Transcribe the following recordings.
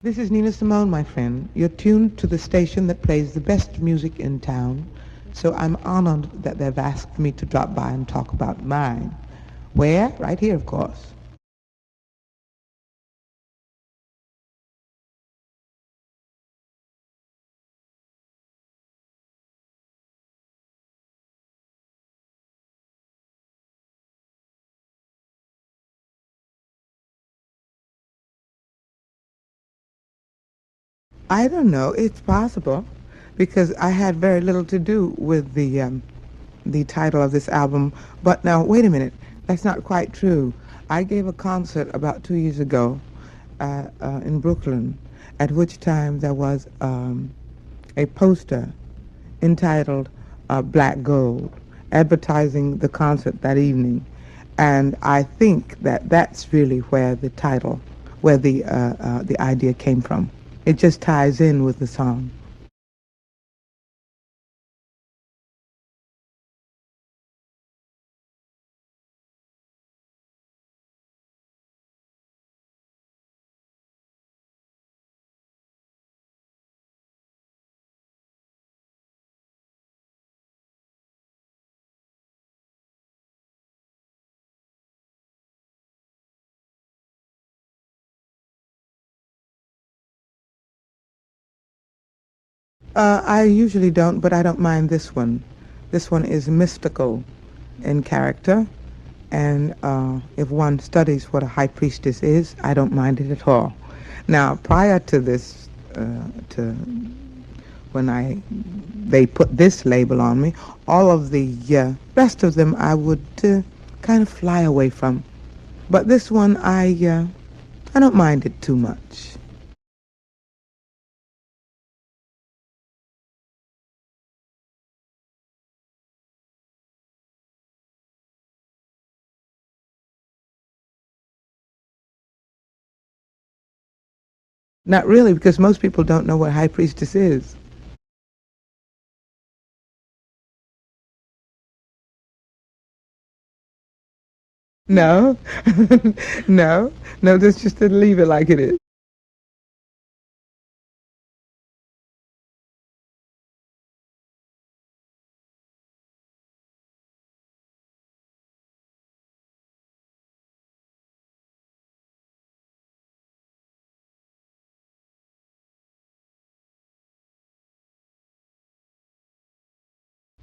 This is Nina Simone, my friend. You're tuned to the station that plays the best music in town, so I'm honored that they've asked me to drop by and talk about mine. Where? Right here, of course. I don't know. It's possible because I had very little to do with the title of this album. But now, wait a minute. That's not quite true. I gave a concert about 2 years ago in Brooklyn, at which time there was a poster entitled Black Gold, advertising the concert that evening. And I think that that's really where the title, where the idea came from. It just ties in with the song. I usually don't, but I don't mind this one. This one is mystical in character, and if one studies what a high priestess is, I don't mind it at all. Now, prior to this, to when they put this label on me, all of the rest of them I would kind of fly away from. But this one, I don't mind it too much. Not really, because most people don't know what high priestess is. No, no, no. Just to leave it like it is.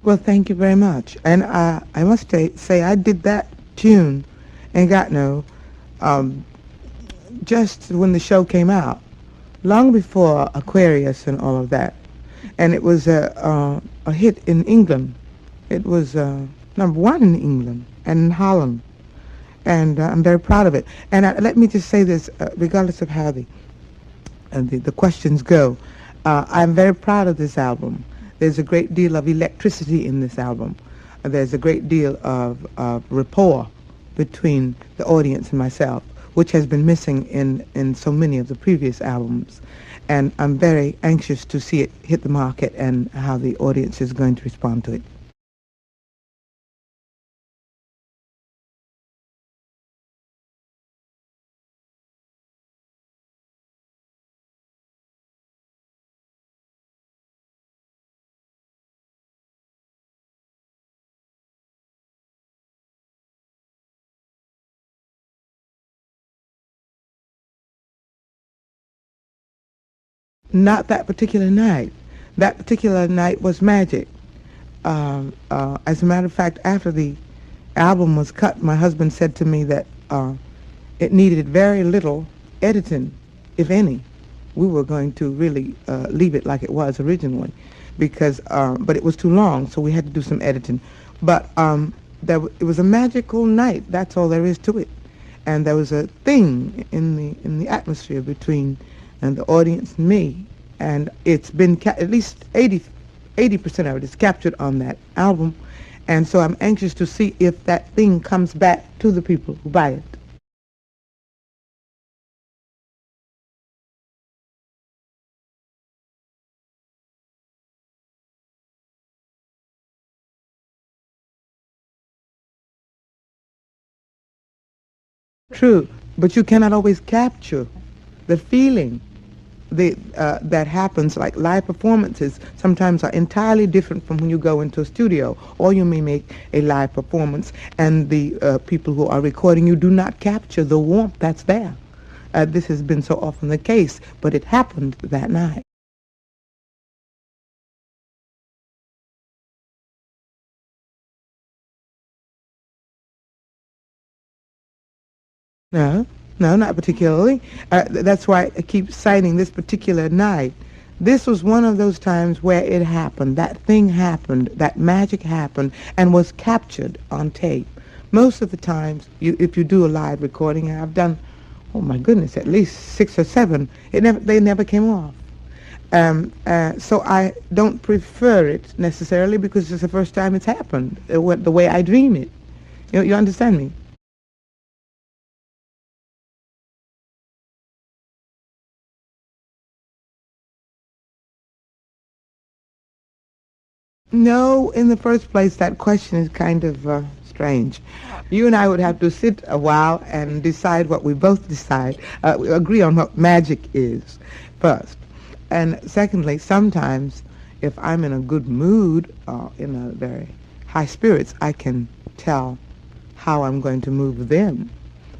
Well, thank you very much. And I must say I did that tune and got no um, just when the show came out, long before Aquarius and all of that. And it was a hit in England. It was number one in England and in Holland. And I'm very proud of it. And let me just say this, regardless of how the questions go, I'm very proud of this album. There's a great deal of electricity in this album. There's a great deal of rapport between the audience and myself, which has been missing in so many of the previous albums. And I'm very anxious to see it hit the market and how the audience is going to respond to it. Not that particular night. That particular night was magic. As a matter of fact, after the album was cut, my husband said to me that it needed very little editing, if any. We were going to really leave it like it was originally, because but it was too long, so we had to do some editing. But it was a magical night. That's all there is to it. And there was a thing in the atmosphere between the audience and me, and it's been at least 80% of it is captured on that album, and so I'm anxious to see if that thing comes back to the people who buy it. True, but you cannot always capture the feeling that happens, like live performances, sometimes are entirely different from when you go into a studio, or you may make a live performance and the people who are recording you do not capture the warmth that's there. This has been so often the case, but it happened that night. No, no, not particularly. That's why I keep citing this particular night. This was one of those times where it happened. That thing happened. That magic happened and was captured on tape. Most of the times, if you do a live recording, and I've done, oh my goodness, at least 6 or 7, they never came off. So I don't prefer it necessarily because it's the first time it's happened, the way I dream it. You understand me? No, in the first place, that question is kind of strange. You and I would have to sit a while and decide what we both decide. We agree on what magic is first. And secondly, sometimes if I'm in a good mood or in a very high spirits, I can tell how I'm going to move them.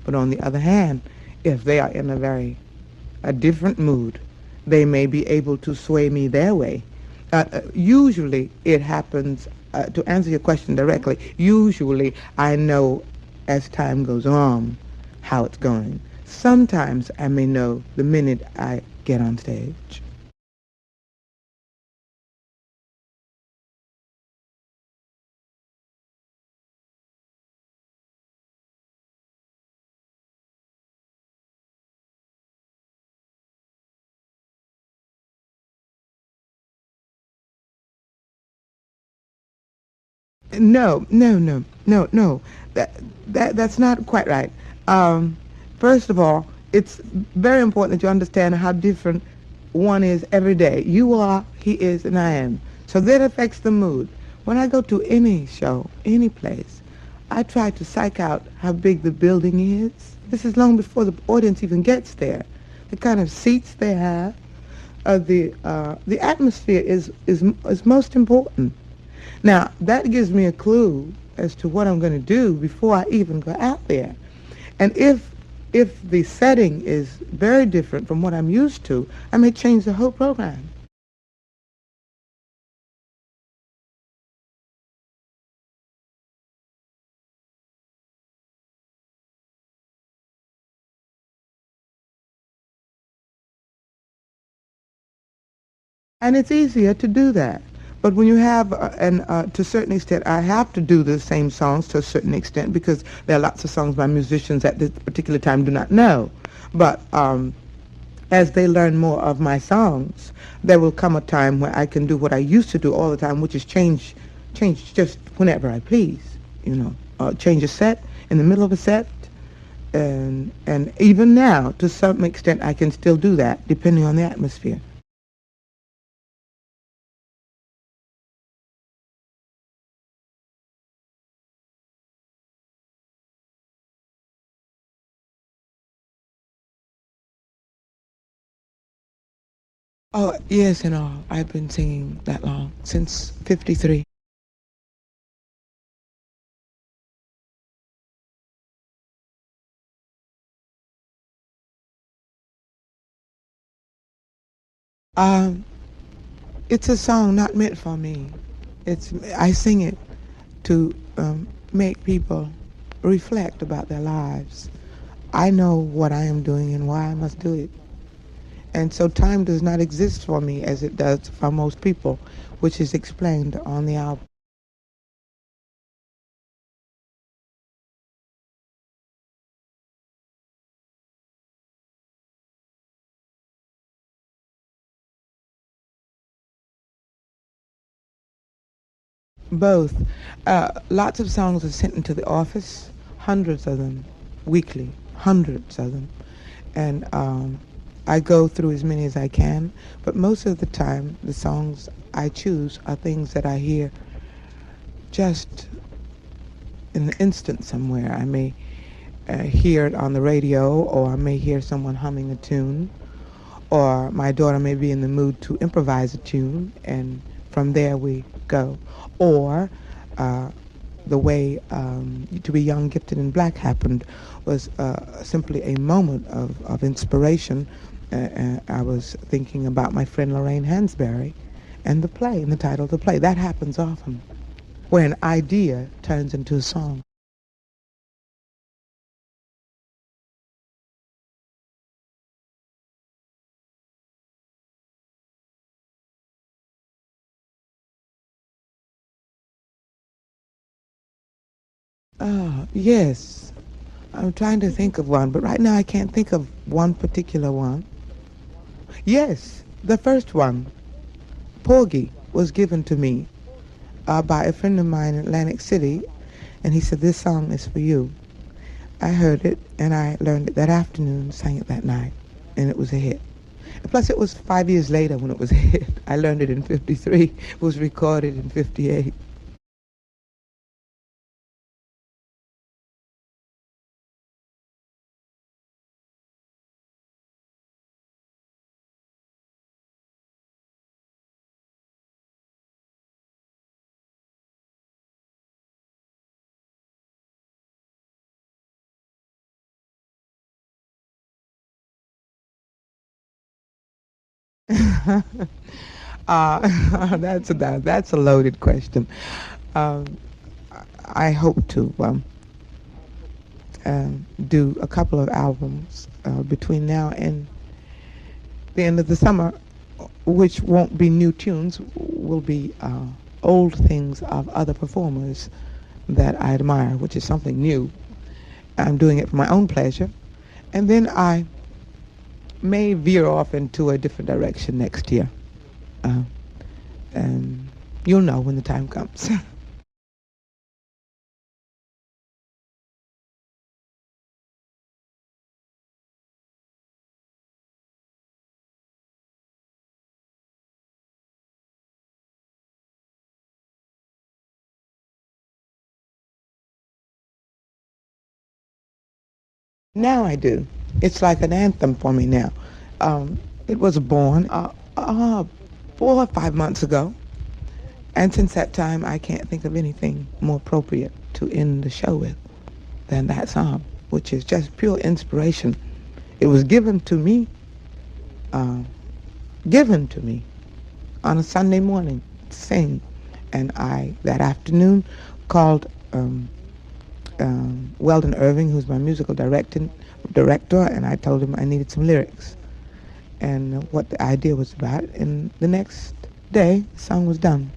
But on the other hand, if they are in a different mood, they may be able to sway me their way. Usually it happens, to answer your question directly, usually I know as time goes on how it's going. Sometimes I may know the minute I get on stage. No, no, no, no, no. That's not quite right. Um, First of all, it's very important that you understand how different one is every day. You are, he is, and I am. So that affects the mood. When I go to any show, any place, I try to psych out how big the building is. This is long before the audience even gets there. The kind of seats they have, the atmosphere is most important. Now, that gives me a clue as to what I'm going to do before I even go out there. And if the setting is very different from what I'm used to, I may change the whole program. And it's easier to do that. But when you have, to a certain extent, I have to do the same songs to a certain extent because there are lots of songs by musicians at this particular time do not know. But as they learn more of my songs, there will come a time where I can do what I used to do all the time, which is change just whenever I please. Change a set in the middle of a set, and even now, to some extent, I can still do that depending on the atmosphere. Oh yes, and all. I've been singing that long since '53. Um, it's a song not meant for me. I sing it to make people reflect about their lives. I know what I am doing and why I must do it. And so time does not exist for me as it does for most people, which is explained on the album. Both. Lots of songs are sent into the office, hundreds of them, weekly, hundreds of them. And I go through as many as I can, but most of the time the songs I choose are things that I hear just in the instant somewhere. I may hear it on the radio, or I may hear someone humming a tune, or my daughter may be in the mood to improvise a tune, and from there we go. Or uh, the way To Be Young, Gifted, and Black happened was simply a moment of inspiration. I was thinking about my friend Lorraine Hansberry and the play, and the title of the play. That happens often, where an idea turns into a song. Oh, yes. I'm trying to think of one, but right now I can't think of one particular one. Yes, the first one, Porgy, was given to me by a friend of mine in Atlantic City, and he said, "This song is for you." I heard it, and I learned it that afternoon, sang it that night, and it was a hit. Plus, it was 5 years later when it was a hit. I learned it in 53. It was recorded in 58. That's a loaded question. Um, I hope to do a couple of albums between now and the end of the summer, which won't be new tunes, will be old things of other performers that I admire, which is something new. I'm doing it for my own pleasure. And then I may veer off into a different direction next year. Uh, and you'll know when the time comes. Now I do. It's like an anthem for me now. It was born 4 or 5 months ago, and since that time I can't think of anything more appropriate to end the show with than that song, which is just pure inspiration. It was uh, given to me on a Sunday morning to sing, and I that afternoon called Weldon Irving, who's my musical director, and I told him I needed some lyrics and what the idea was about. And the next day, the song was done.